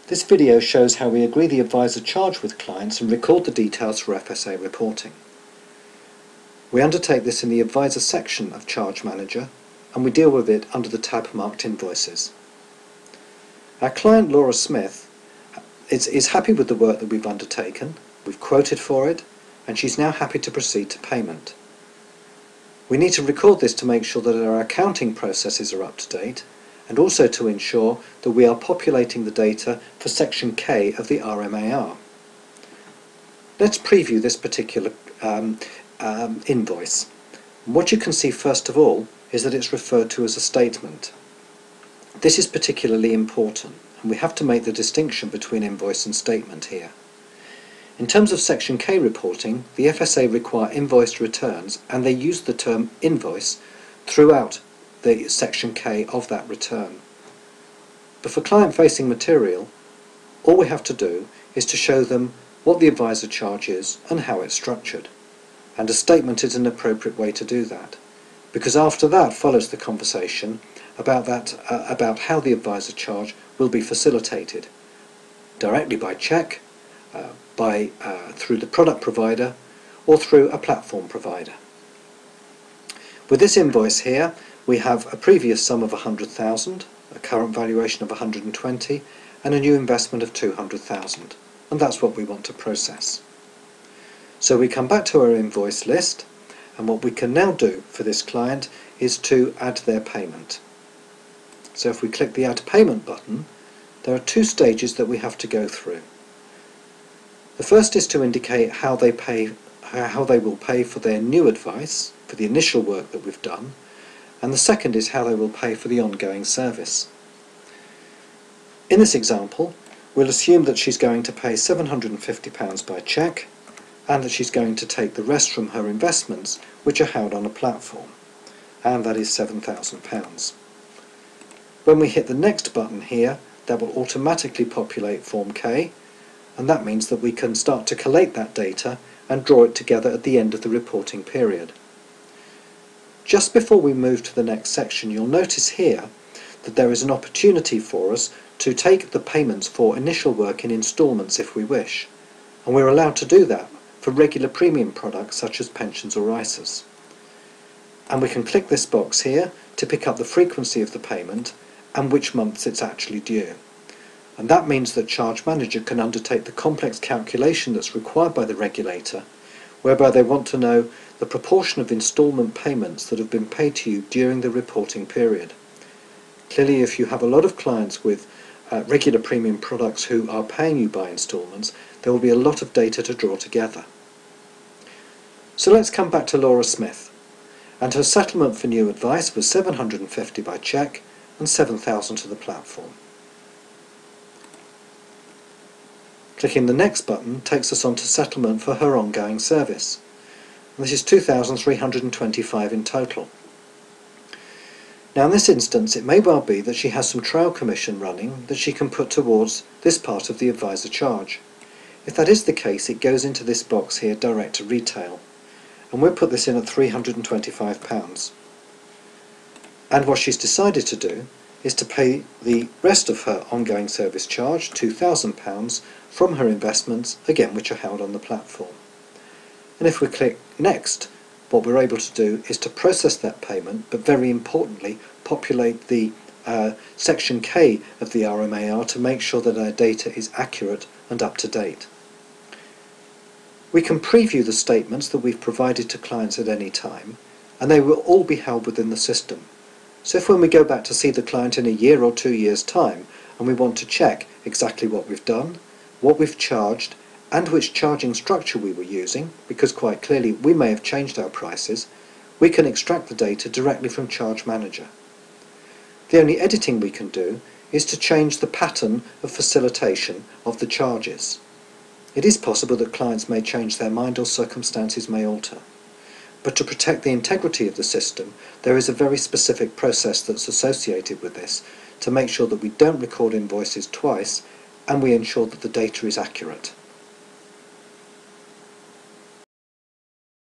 This video shows how we agree the advisor charge with clients and record the details for FSA reporting. We undertake this in the Advisor section of Charge Manager, and we deal with it under the tab marked Invoices. Our client Laura Smith is happy with the work that we've undertaken, we've quoted for it, and she's now happy to proceed to payment. We need to record this to make sure that our accounting processes are up to date, and also to ensure that we are populating the data for Section K of the RMAR. Let's preview this particular invoice. What you can see first of all is that it's referred to as a statement. This is particularly important, and we have to make the distinction between invoice and statement here. In terms of Section K reporting, the FSA require invoiced returns, and they use the term invoice throughout the Section K of that return. But for client-facing material, all we have to do is to show them what the advisor charge is and how it's structured. And a statement is an appropriate way to do that, because after that follows the conversation about how the advisor charge will be facilitated, directly by cheque, through the product provider, or through a platform provider. With this invoice here, we have a previous sum of 100,000, a current valuation of 120, and a new investment of 200,000, and that's what we want to process. So we come back to our invoice list, and what we can now do for this client is to add their payment. So if we click the Add Payment button, there are two stages that we have to go through. The first is to indicate how they will pay for their new advice, for the initial work that we've done, and the second is how they will pay for the ongoing service. In this example, we'll assume that she's going to pay £750 by cheque, and that she's going to take the rest from her investments, which are held on a platform, and that is £7,000. When we hit the Next button here, that will automatically populate Form K, and that means that we can start to collate that data and draw it together at the end of the reporting period. Just before we move to the next section, you'll notice here that there is an opportunity for us to take the payments for initial work in instalments if we wish, and we're allowed to do that for regular premium products such as pensions or ISAs. And we can click this box here to pick up the frequency of the payment and which months it's actually due. And that means that Charge Manager can undertake the complex calculation that's required by the regulator, whereby they want to know the proportion of instalment payments that have been paid to you during the reporting period. Clearly, if you have a lot of clients with regular premium products who are paying you by instalments, there will be a lot of data to draw together. So let's come back to Laura Smith, and her settlement for new advice was £750 by cheque and £7,000 to the platform. Clicking the Next button takes us on to settlement for her ongoing service. This is £2,325 in total. Now in this instance, it may well be that she has some trail commission running that she can put towards this part of the advisor charge. If that is the case, it goes into this box here, Direct to Retail, and we'll put this in at £325. And what she's decided to do is to pay the rest of her ongoing service charge, £2,000, from her investments, again which are held on the platform. And if we click Next, what we're able to do is to process that payment, but very importantly populate the Section K of the RMAR to make sure that our data is accurate and up to date. We can preview the statements that we've provided to clients at any time, and they will all be held within the system. So if when we go back to see the client in a year or 2 years' time, and we want to check exactly what we've done, what we've charged, and which charging structure we were using, because quite clearly we may have changed our prices, we can extract the data directly from Charge Manager. The only editing we can do is to change the pattern of facilitation of the charges. It is possible that clients may change their mind or circumstances may alter. But to protect the integrity of the system, there is a very specific process that's associated with this to make sure that we don't record invoices twice and we ensure that the data is accurate.